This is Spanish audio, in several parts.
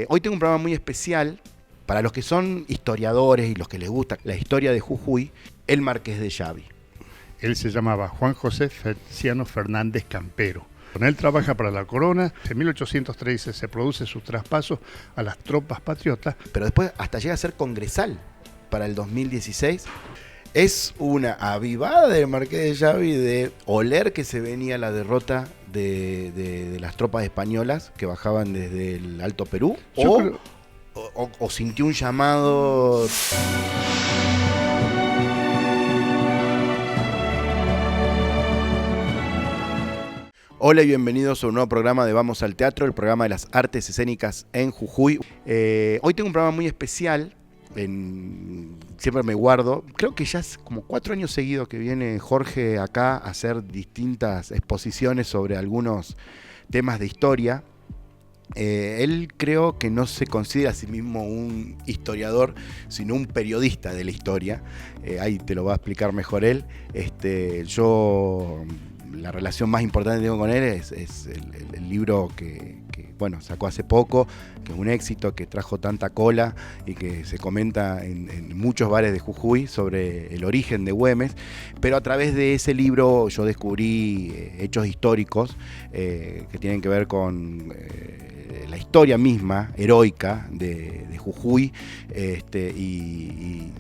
Hoy tengo un programa muy especial para los que son historiadores y los que les gusta la historia de Jujuy, el Marqués de Yavi. Él se llamaba Juan José Feliciano Fernández Campero. Con él trabaja para la corona. En 1813 se produce su traspaso a las tropas patriotas. Pero después hasta llega a ser congresal para el 2016. Es una avivada del Marqués de Yavi de oler que se venía la derrota de las tropas españolas que bajaban desde el Alto Perú, o sintió un llamado. Hola y bienvenidos a un nuevo programa de Vamos al Teatro, el programa de las artes escénicas en Jujuy. Hoy tengo un programa muy especial. Siempre me guardo, creo que ya es como 4 años seguidos que viene Jorge acá a hacer distintas exposiciones sobre algunos temas de historia. Él creo que no se considera a sí mismo un historiador, sino un periodista de la historia. Ahí te lo va a explicar mejor él. La relación más importante que tengo con él es el libro que sacó hace poco, que es un éxito, que trajo tanta cola y que se comenta en muchos bares de Jujuy sobre el origen de Güemes. Pero a través de ese libro yo descubrí hechos históricos que tienen que ver con la historia misma, heroica, de Jujuy, y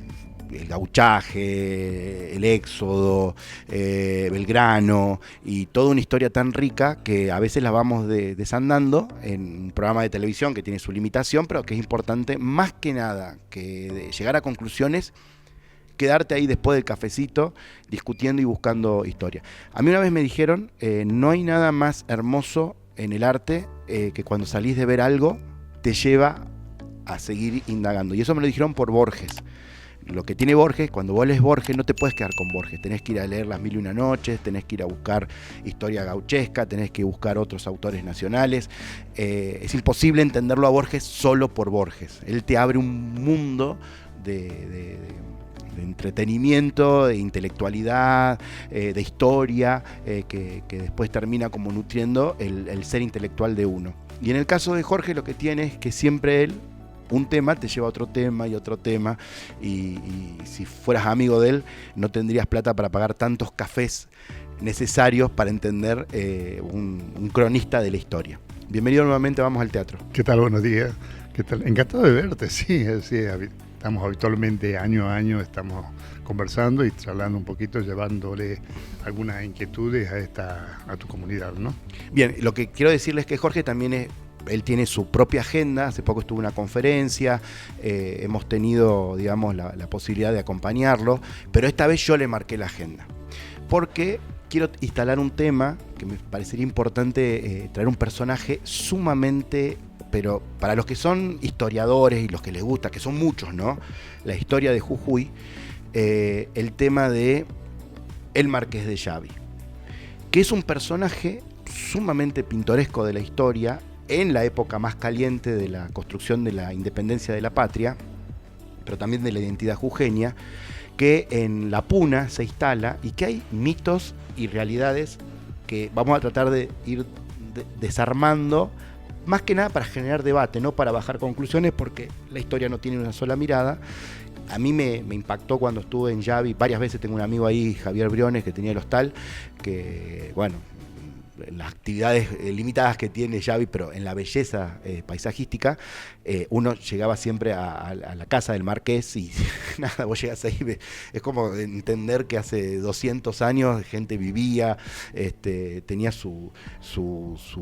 el gauchaje, el éxodo, Belgrano, y toda una historia tan rica que a veces la vamos desandando en un programa de televisión que tiene su limitación, pero que es importante más que nada que llegar a conclusiones, quedarte ahí después del cafecito discutiendo y buscando historia. A mí una vez me dijeron, no hay nada más hermoso en el arte que cuando salís de ver algo te lleva a seguir indagando, y eso me lo dijeron por Borges. Lo que tiene Borges, cuando vos lees Borges, no te puedes quedar con Borges. Tenés que ir a leer Las Mil y Una Noches, tenés que ir a buscar historia gauchesca, tenés que buscar otros autores nacionales. Es imposible entenderlo a Borges solo por Borges. Él te abre un mundo de entretenimiento, de intelectualidad, de historia, que después termina como nutriendo el ser intelectual de uno. Y en el caso de Jorge lo que tiene es que siempre él, un tema te lleva a otro tema y otro tema, y si fueras amigo de él no tendrías plata para pagar tantos cafés necesarios para entender un cronista de la historia. Bienvenido nuevamente, Vamos al Teatro. ¿Qué tal? Buenos días. ¿Qué tal? Encantado de verte, sí. Estamos habitualmente año a año, estamos conversando y charlando un poquito, llevándole algunas inquietudes a tu comunidad, ¿no? Bien, lo que quiero decirles es que Jorge también él tiene su propia agenda. Hace poco estuvo en una conferencia, hemos tenido, digamos, la posibilidad de acompañarlo, pero esta vez yo le marqué la agenda, porque quiero instalar un tema que me parecería importante, traer un personaje sumamente, pero para los que son historiadores y los que les gusta, que son muchos, ¿no?, la historia de Jujuy, el tema de el Marqués de Yavi, que es un personaje sumamente pintoresco de la historia, en la época más caliente de la construcción de la independencia de la patria, pero también de la identidad jujeña, que en la Puna se instala y que hay mitos y realidades que vamos a tratar de ir desarmando, más que nada para generar debate, no para bajar conclusiones, porque la historia no tiene una sola mirada. A mí me impactó cuando estuve en Yavi, varias veces. Tengo un amigo ahí, Javier Briones, que tenía el hostal, que, bueno, las actividades limitadas que tiene Yavi, pero en la belleza paisajística, uno llegaba siempre a la casa del marqués y nada, vos llegás ahí, es como entender que hace 200 años gente vivía, tenía su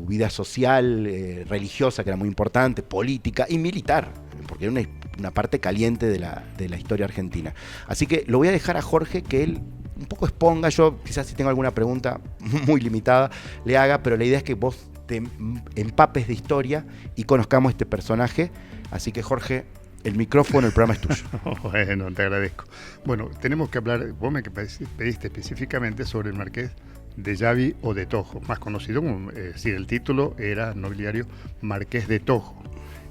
vida social, religiosa, que era muy importante, política y militar, porque era una parte caliente de la historia argentina. Así que lo voy a dejar a Jorge que él un poco exponga. Yo quizás si tengo alguna pregunta muy limitada le haga, pero la idea es que vos te empapes de historia y conozcamos este personaje. Así que Jorge, el micrófono, el programa es tuyo. Bueno, te agradezco. Bueno, tenemos que hablar, vos me pediste específicamente sobre el Marqués de Yavi o de Tojo, más conocido como, el título era nobiliario Marqués de Tojo.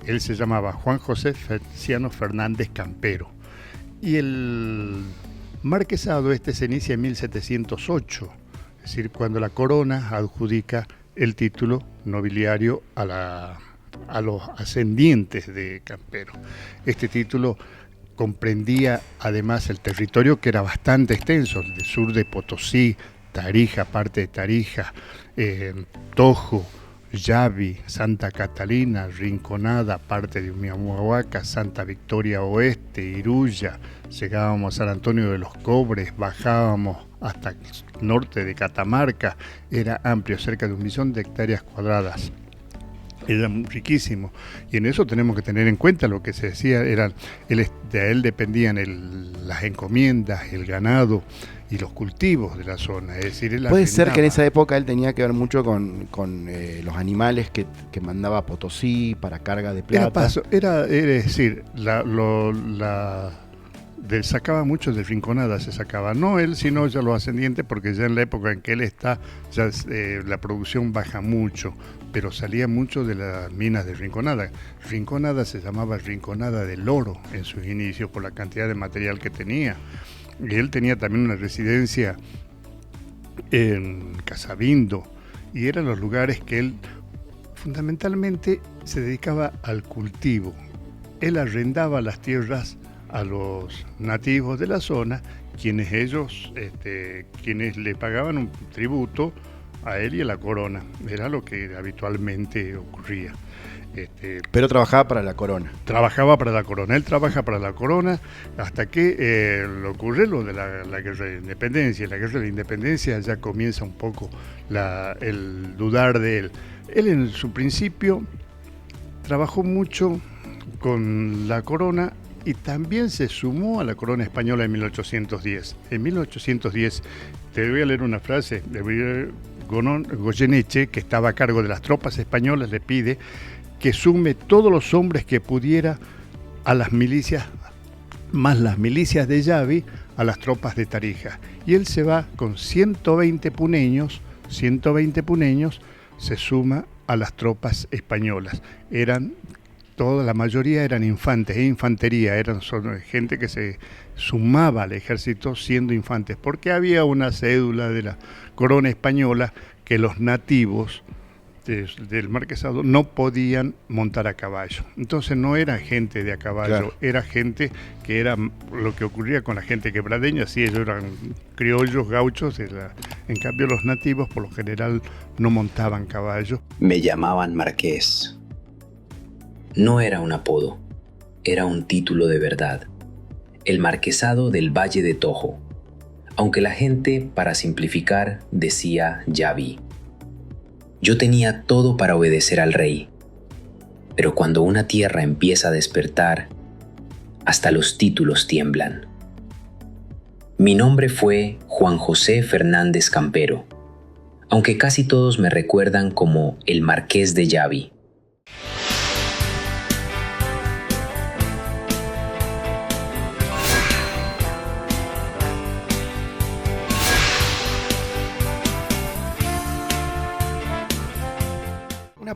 Él se llamaba Juan José Feliciano Fernández Campero. Y el marquesado se inicia en 1708, es decir, cuando la corona adjudica el título nobiliario a a los ascendientes de Campero. Este título comprendía además el territorio, que era bastante extenso, el sur de Potosí, Tarija, parte de Tarija, Tojo, Yavi, Santa Catalina, Rinconada, parte de Humahuaca, Santa Victoria Oeste, Iruya, llegábamos a San Antonio de los Cobres, bajábamos hasta el norte de Catamarca, era amplio, cerca de 1 millón de hectáreas cuadradas. Era riquísimo, y en eso tenemos que tener en cuenta lo que se decía, de él dependían las encomiendas, el ganado y los cultivos de la zona. Es decir, él puede ser arrendaba. que en esa época él tenía que ver mucho con los animales que mandaba a Potosí para carga de plata. Es decir, sacaba mucho de Rinconada, se sacaba, no él, sino ya los ascendientes, porque ya en la época en que él está, ya la producción baja mucho, pero salía mucho de las minas de Rinconada. Rinconada se llamaba Rinconada del Oro en sus inicios, por la cantidad de material que tenía. Y él tenía también una residencia en Casabindo, y eran los lugares que él fundamentalmente se dedicaba al cultivo. Él arrendaba las tierras a los nativos de la zona, quienes le pagaban un tributo a él y a la corona. Era lo que habitualmente ocurría. Pero trabajaba para la corona. Trabajaba para la corona. Él trabaja para la corona hasta que ocurre lo de la guerra de independencia. La guerra de independencia ya comienza un poco el dudar de él. Él en su principio trabajó mucho con la corona y también se sumó a la corona española en 1810. En 1810, te voy a leer una frase de Goyeneche, que estaba a cargo de las tropas españolas, le pide que sume todos los hombres que pudiera a las milicias, más las milicias de Yavi, a las tropas de Tarija. Y él se va con 120 puneños, se suma a las tropas españolas. La mayoría eran infantes e infantería, eran gente que se sumaba al ejército siendo infantes, porque había una cédula de la corona española que los nativos del marquesado no podían montar a caballo. Entonces no era gente de a caballo, claro. Era gente que era lo que ocurría con la gente quebradeña, sí, ellos eran criollos, gauchos, en cambio los nativos por lo general no montaban caballo. Me llamaban marqués. No era un apodo, era un título de verdad, el marquesado del Valle de Tojo, aunque la gente, para simplificar, decía Yavi. Yo tenía todo para obedecer al rey, pero cuando una tierra empieza a despertar, hasta los títulos tiemblan. Mi nombre fue Juan José Fernández Campero, aunque casi todos me recuerdan como el Marqués de Yavi.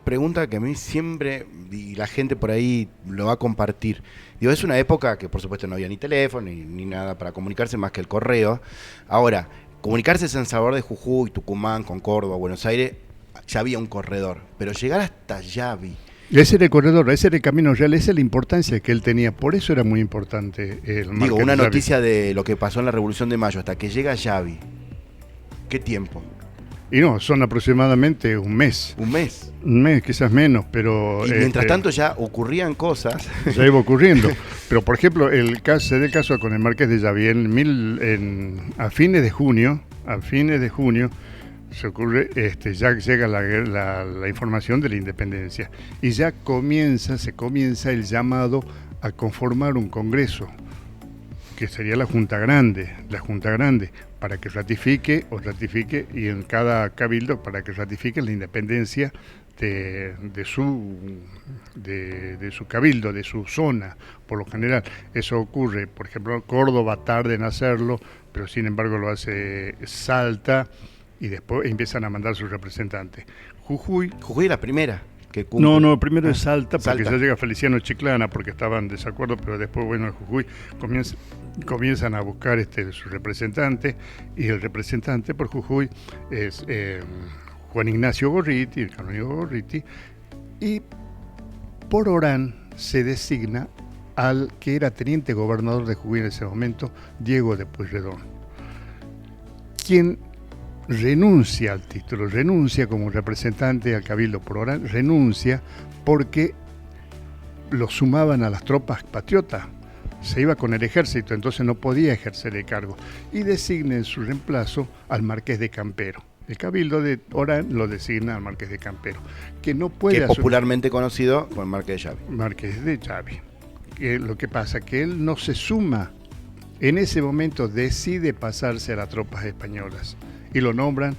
Pregunta que a mí siempre, y la gente por ahí lo va a compartir. Digo, es una época que por supuesto no había ni teléfono ni nada para comunicarse más que el correo. Ahora, comunicarse en Salvador de Jujuy, Tucumán, con Córdoba, Buenos Aires, ya había un corredor. Pero llegar hasta Yavi. Ese era el corredor, ese era el camino real, esa es la importancia que él tenía. Por eso era muy importante el Marqués. Digo, una noticia de lo que pasó en la Revolución de Mayo hasta que llega a Yavi. ¿Qué tiempo? Y no, son aproximadamente un mes. ¿Un mes? Un mes, quizás menos, pero... Y mientras tanto ya ocurrían cosas. Ya iba ocurriendo. Pero, por ejemplo, se da el caso con el Marqués de Yavi. A fines de junio, se ocurre, ya llega la información de la independencia. Y ya se comienza el llamado a conformar un congreso, que sería la Junta Grande, para que ratifique, y en cada cabildo para que ratifique la independencia de su cabildo, de su zona, por lo general. Eso ocurre, por ejemplo, Córdoba tarda en hacerlo, pero sin embargo lo hace Salta, y después empiezan a mandar sus representantes. Jujuy es la primera. No, primero es Salta, porque ya llega Feliciano Chiclana, porque estaban en desacuerdo, pero después, bueno, en Jujuy comienzan a buscar su representante, y el representante por Jujuy es Juan Ignacio Gorriti, el canónigo Gorriti, y por Orán se designa al que era teniente gobernador de Jujuy en ese momento, Diego de Pueyrredón, quien renuncia al título, renuncia como representante al Cabildo por Orán, renuncia porque lo sumaban a las tropas patriotas, se iba con el ejército, entonces no podía ejercer el cargo, y designa en su reemplazo al Marqués de Campero. El Cabildo de Orán lo designa al Marqués de Campero, que no puede que es popularmente conocido como el Marqués de Llavi. Marqués de Llavi. Lo que pasa que él no se suma, en ese momento decide pasarse a las tropas españolas y lo nombran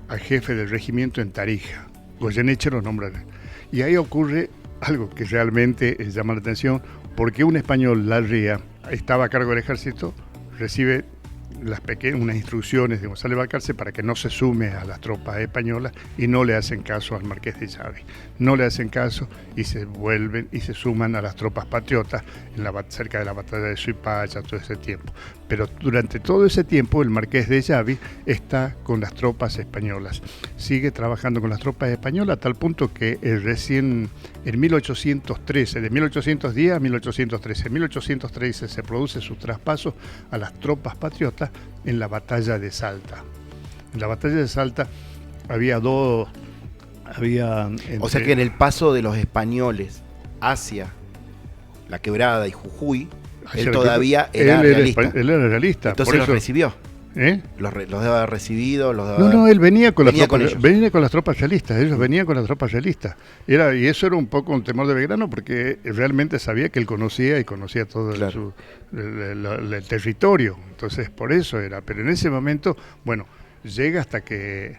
al jefe del regimiento en Tarija. Goyeneche lo nombra. Y ahí ocurre algo que realmente llama la atención, porque un español, Larrea, estaba a cargo del ejército, recibe unas instrucciones de González Balcarce para que no se sume a las tropas españolas y no le hacen caso al Marqués de Llavi. No le hacen caso y se vuelven y se suman a las tropas patriotas cerca de la batalla de Suipacha, todo ese tiempo. Pero durante todo ese tiempo el Marqués de Llavi está con las tropas españolas. Sigue trabajando con las tropas españolas a tal punto que recién en 1813, de 1810 a 1813, en 1813 se produce su traspaso a las tropas patriotas en la batalla de Salta. En la batalla de Salta había o sea que en el paso de los españoles hacia la Quebrada y Jujuy, él todavía era realista. Él era realista. Entonces los recibió. Los debe haber recibido. No, él venía con las tropas realistas. Ellos venían con las tropas realistas. Y eso era un poco un temor de Belgrano, porque realmente sabía que él conocía todo claro. el territorio. Entonces, por eso era. Pero en ese momento, bueno, llega hasta que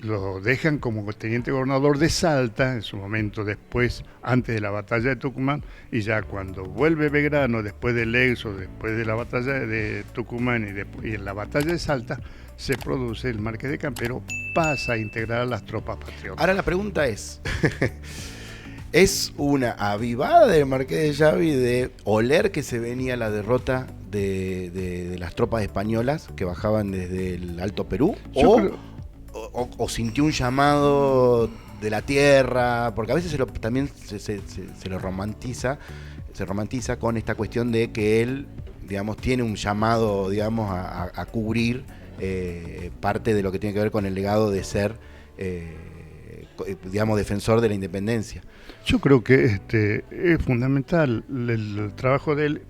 lo dejan como teniente gobernador de Salta, en su momento después, antes de la batalla de Tucumán, y ya cuando vuelve Belgrano, después del éxodo, después de la batalla de Tucumán y en la batalla de Salta, se produce el Marqués de Campero, pasa a integrar a las tropas patriotas. Ahora la pregunta es, ¿es una avivada del Marqués de Llavi de oler que se venía la derrota de las tropas españolas que bajaban desde el Alto Perú? ¿O sintió un llamado de la tierra? Porque a veces también se lo romantiza, con esta cuestión de que él, digamos, tiene un llamado, digamos, a cubrir parte de lo que tiene que ver con el legado de ser, digamos, defensor de la independencia. Yo creo que es fundamental el trabajo de él,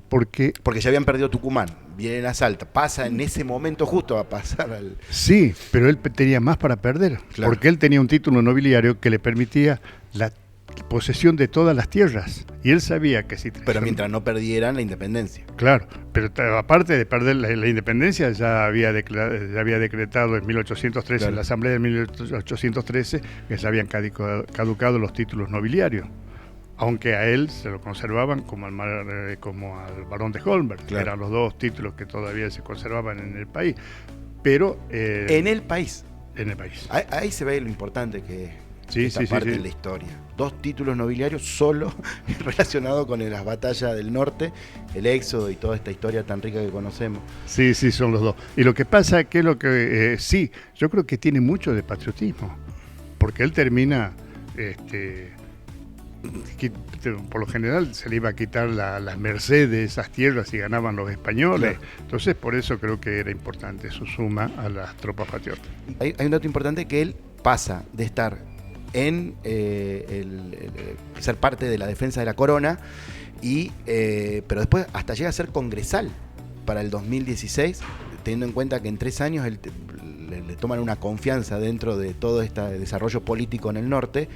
porque ya habían perdido Tucumán, vienen a Salta, pasa en ese momento justo a pasar al... Sí, pero él tenía más para perder, claro. Porque él tenía un título nobiliario que le permitía la posesión de todas las tierras, y él sabía que si... Pero mientras no perdieran la independencia. Claro, pero aparte de perder la independencia, ya había decretado en 1813, claro. En la Asamblea de 1813, que se habían caducado los títulos nobiliarios. Aunque a él se lo conservaban como al barón de Holmberg, claro. Eran los dos títulos que todavía se conservaban en el país. Pero en el país. En el país. Ahí se ve lo importante que es esta sí, parte de la historia. 2 títulos nobiliarios solo relacionados con las batallas del norte, el éxodo y toda esta historia tan rica que conocemos. Sí, son los dos. Y lo que pasa es que sí, yo creo que tiene mucho de patriotismo, porque él termina... por lo general se le iba a quitar las mercedes, esas tierras, y ganaban los españoles. Claro. Entonces, por eso creo que era importante su suma a las tropas patriotas. Hay un dato importante, que él pasa de estar en ser parte de la defensa de la corona, pero después hasta llega a ser congresal para el 2016, teniendo en cuenta que en 3 años le toman una confianza dentro de todo este desarrollo político en el norte,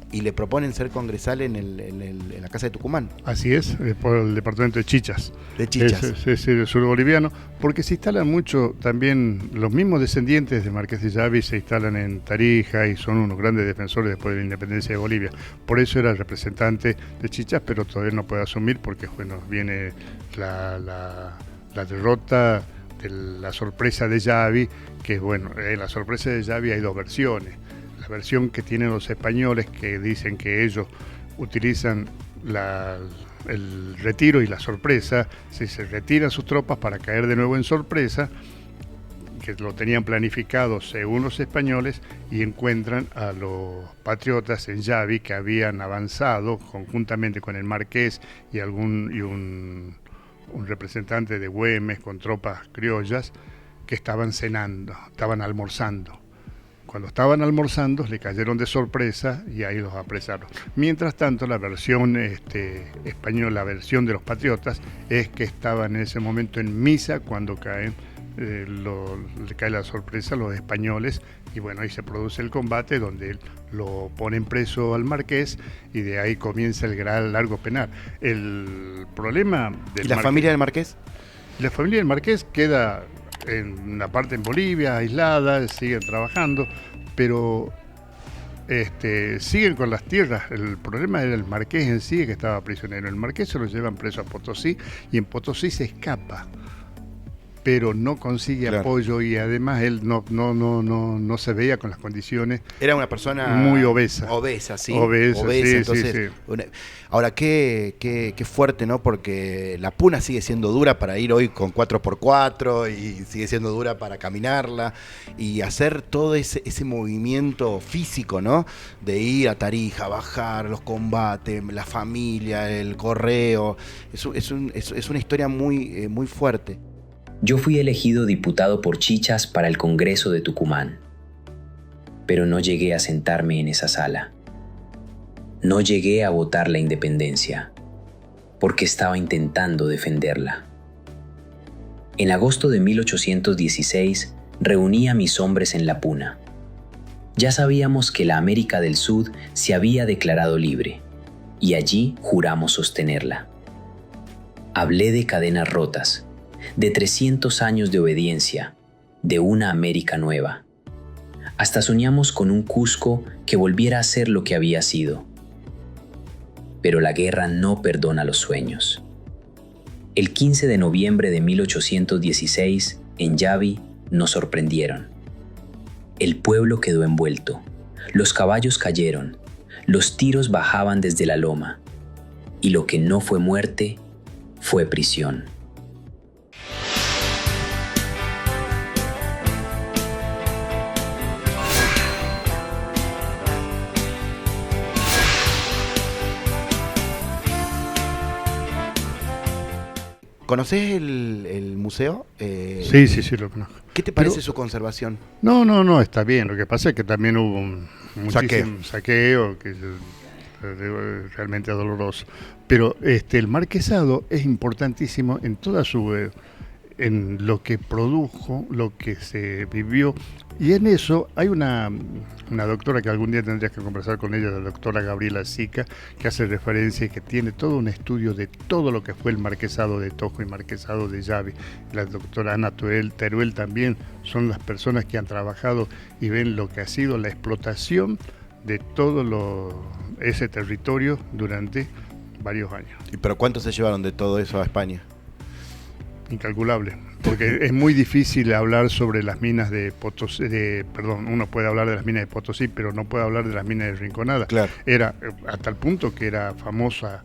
y le proponen ser congresal en la Casa de Tucumán. Así es, por el departamento de Chichas. De Chichas. Es el sur boliviano, porque se instalan mucho también, los mismos descendientes de Marqués de Llavi se instalan en Tarija y son unos grandes defensores después de la independencia de Bolivia. Por eso era representante de Chichas, pero todavía no puede asumir porque viene la derrota de la sorpresa de Llavi, que en la sorpresa de Llavi hay 2 versiones. La versión que tienen los españoles, que dicen que ellos utilizan el retiro y la sorpresa, si se retiran sus tropas para caer de nuevo en sorpresa, que lo tenían planificado según los españoles, y encuentran a los patriotas en Yavi, que habían avanzado conjuntamente con el marqués y un representante de Güemes con tropas criollas, que estaban cenando, estaban almorzando. Cuando estaban almorzando le cayeron de sorpresa y ahí los apresaron. Mientras tanto, la versión española, la versión de los patriotas, es que estaban en ese momento en misa cuando le cae la sorpresa a los españoles, y bueno, ahí se produce el combate donde lo ponen preso al marqués, y de ahí comienza el gran largo penal. El problema del ¿Y la familia del marqués? La familia del marqués queda en una parte en Bolivia, aislada, siguen trabajando, pero siguen con las tierras. El problema era el marqués en sí, que estaba prisionero. El marqués se lo llevan preso a Potosí, y en Potosí se escapa, pero no consigue apoyo, y además él no se veía con las condiciones. Era una persona muy obesa. Obesa, sí. Obesa, sí, entonces, sí. Ahora, qué fuerte, ¿no? Porque la puna sigue siendo dura para ir hoy con 4x4, y sigue siendo dura para caminarla, y hacer todo ese movimiento físico, ¿no? De ir a Tarija, bajar, los combates, la familia, el correo. Es una historia muy fuerte. Yo fui elegido diputado por Chichas para el Congreso de Tucumán, pero no llegué a sentarme en esa sala. No llegué a votar la independencia, porque estaba intentando defenderla. En agosto de 1816 reuní a mis hombres en La Puna. Ya sabíamos que la América del Sur se había declarado libre, y allí juramos sostenerla. Hablé de cadenas rotas, de 300 años de obediencia, de una América nueva. Hasta soñamos con un Cusco que volviera a ser lo que había sido. Pero la guerra no perdona los sueños. El 15 de noviembre de 1816, en Yavi, nos sorprendieron. El pueblo quedó envuelto, los caballos cayeron, los tiros bajaban desde la loma, y lo que no fue muerte, fue prisión. ¿Conocés el museo? Sí, lo conozco. ¿Qué te parece su conservación? No, está bien. Lo que pasa es que también hubo muchísimo saqueo, que es realmente doloroso. Pero el marquesado es importantísimo en toda en lo que produjo, lo que se vivió. Y en eso hay una doctora que algún día tendrías que conversar con ella, la doctora Gabriela Sica, que hace referencia y que tiene todo un estudio de todo lo que fue el marquesado de Tojo y marquesado de Yavi. La doctora Ana Teruel también son las personas que han trabajado y ven lo que ha sido la explotación de todo ese territorio durante varios años. ¿Pero cuánto se llevaron de todo eso a España? Incalculable, porque es muy difícil hablar sobre las minas de Potosí, uno puede hablar de las minas de Potosí, pero no puede hablar de las minas de Rinconada. Claro. Era a tal punto que era famosa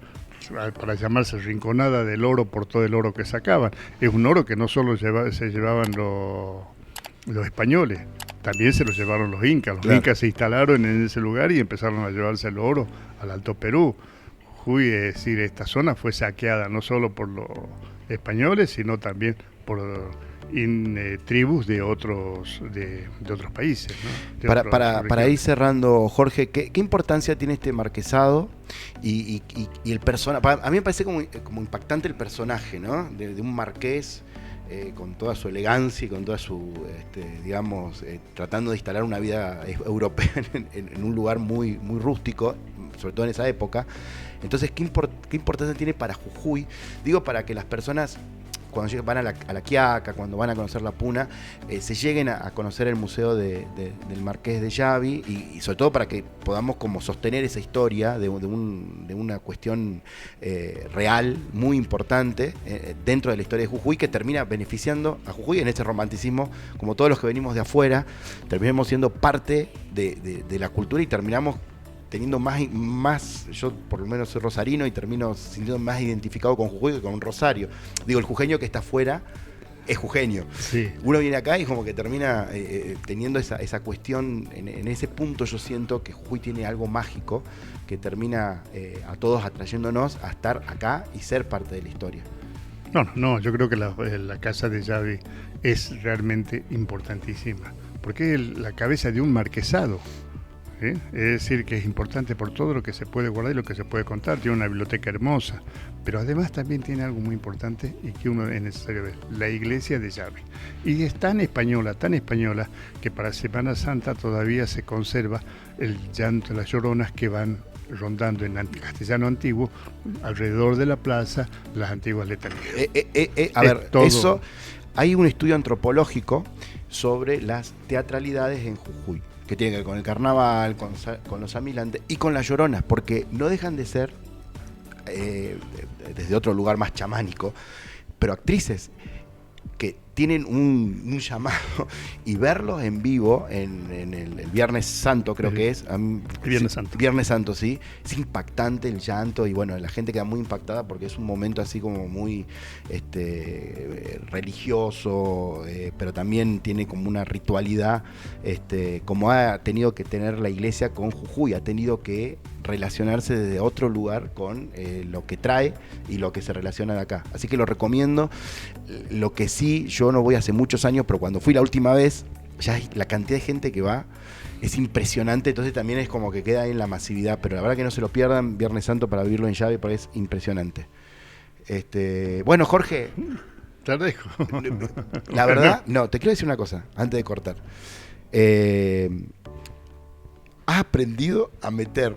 para llamarse Rinconada del oro por todo el oro que sacaban. Es un oro que no solo se llevaban los españoles, también se lo llevaron los incas. Los incas se instalaron en ese lugar y empezaron a llevarse el oro al Alto Perú. Jujuy, es decir, esta zona fue saqueada no solo por los españoles, sino también por tribus de otros países, ¿no? Para ir cerrando, Jorge, ¿qué importancia tiene este marquesado y el personaje? A mí me parece como impactante el personaje, ¿no? De un marqués con toda su elegancia y con toda su, tratando de instalar una vida europea en un lugar muy rústico, sobre todo en esa época. Entonces, ¿qué importancia tiene para Jujuy? Digo, para que las personas, cuando van a la Quiaca, cuando van a conocer la Puna, se lleguen a conocer el museo del Marqués de Yavi, y sobre todo para que podamos como sostener esa historia de una cuestión real, muy importante, dentro de la historia de Jujuy, que termina beneficiando a Jujuy en este romanticismo, como todos los que venimos de afuera, terminamos siendo parte de la cultura y terminamos teniendo más, yo por lo menos soy rosarino y termino sintiendo más identificado con Jujuy que con Rosario. Digo, el jujeño que está afuera es jujeño. Sí. Uno viene acá y como que termina teniendo esa cuestión, en ese punto yo siento que Jujuy tiene algo mágico que termina a todos atrayéndonos a estar acá y ser parte de la historia. No, yo creo que la casa de Yavi es realmente importantísima, porque es la cabeza de un marquesado. Es decir, que es importante por todo lo que se puede guardar y lo que se puede contar. Tiene una biblioteca hermosa, pero además también tiene algo muy importante y que uno es necesario ver: la iglesia de Yavi. Y es tan española, que para Semana Santa todavía se conserva el llanto de las lloronas que van rondando en castellano antiguo alrededor de la plaza, las antiguas letanías. A ver, eso, hay un estudio antropológico sobre las teatralidades en Jujuy, que tiene que ver con el carnaval, con los amilantes y con las lloronas, porque no dejan de ser, desde otro lugar más chamánico, pero actrices que tienen un llamado, y verlos en vivo en el Viernes Santo, creo que es. Viernes Santo, sí. Es impactante el llanto y bueno, la gente queda muy impactada porque es un momento así como muy religioso, pero también tiene como una ritualidad, como ha tenido que tener la iglesia con Jujuy, ha tenido que relacionarse desde otro lugar con lo que trae y lo que se relaciona de acá. Así que lo recomiendo. Lo que sí, yo no voy hace muchos años, pero cuando fui la última vez, ya la cantidad de gente que va es impresionante, entonces también es como que queda ahí en la masividad, pero la verdad que no se lo pierdan, Viernes Santo, para vivirlo en Yavi, porque es impresionante. Bueno, Jorge, te dejo. La verdad, no, te quiero decir una cosa, antes de cortar. Has aprendido a meter,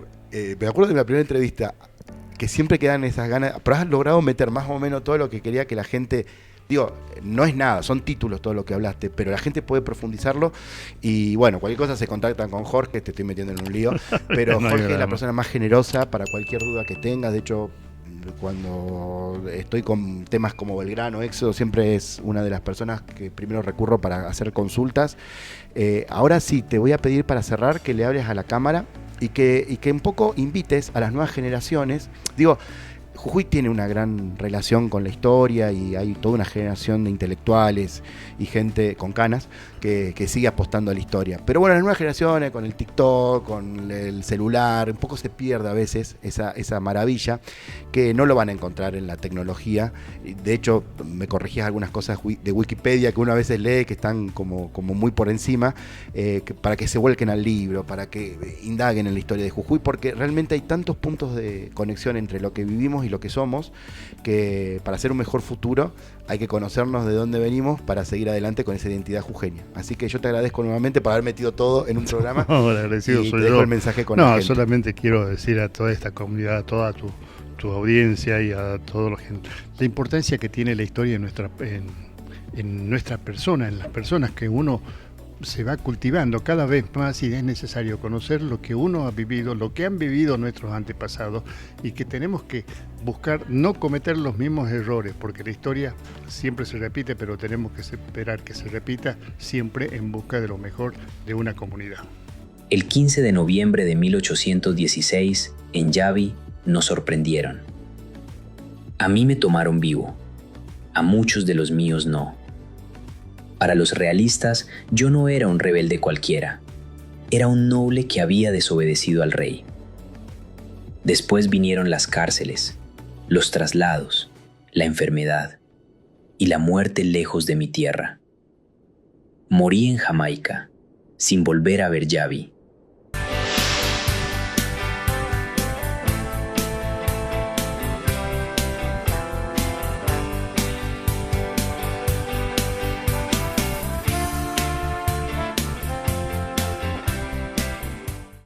me acuerdo de la primera entrevista, que siempre quedan esas ganas, pero has logrado meter más o menos todo lo que quería que la gente... Digo, no es nada, son títulos todo lo que hablaste, pero la gente puede profundizarlo y bueno, cualquier cosa se contactan con Jorge, te estoy metiendo en un lío, pero no, Jorge es la persona más generosa para cualquier duda que tengas. De hecho, cuando estoy con temas como Belgrano, Éxodo, siempre es una de las personas que primero recurro para hacer consultas. Ahora sí, te voy a pedir para cerrar que le hables a la cámara y que un poco invites a las nuevas generaciones. Digo, Jujuy tiene una gran relación con la historia y hay toda una generación de intelectuales y gente con canas que sigue apostando a la historia. Pero bueno, las nuevas generaciones, con el TikTok, con el celular, un poco se pierde a veces esa maravilla que no lo van a encontrar en la tecnología. De hecho, me corregías algunas cosas de Wikipedia que uno a veces lee que están como muy por encima, para que se vuelquen al libro, para que indaguen en la historia de Jujuy, porque realmente hay tantos puntos de conexión entre lo que vivimos y lo que somos, que para hacer un mejor futuro hay que conocernos de dónde venimos para seguir adelante con esa identidad jujeña. Así que yo te agradezco nuevamente por haber metido todo en un programa. No, agradecido y soy te dejo yo. el mensaje con la gente. Solamente quiero decir a toda esta comunidad, a toda tu audiencia y a toda la gente, la importancia que tiene la historia en nuestra persona, en las personas que uno se va cultivando cada vez más, y es necesario conocer lo que uno ha vivido, lo que han vivido nuestros antepasados, y que tenemos que buscar no cometer los mismos errores, porque la historia siempre se repite, pero tenemos que esperar que se repita siempre en busca de lo mejor de una comunidad. El 15 de noviembre de 1816, en Yavi, nos sorprendieron. A mí me tomaron vivo, a muchos de los míos no. Para los realistas, yo no era un rebelde cualquiera, era un noble que había desobedecido al rey. Después vinieron las cárceles, los traslados, la enfermedad y la muerte lejos de mi tierra. Morí en Jamaica, sin volver a ver Yavi.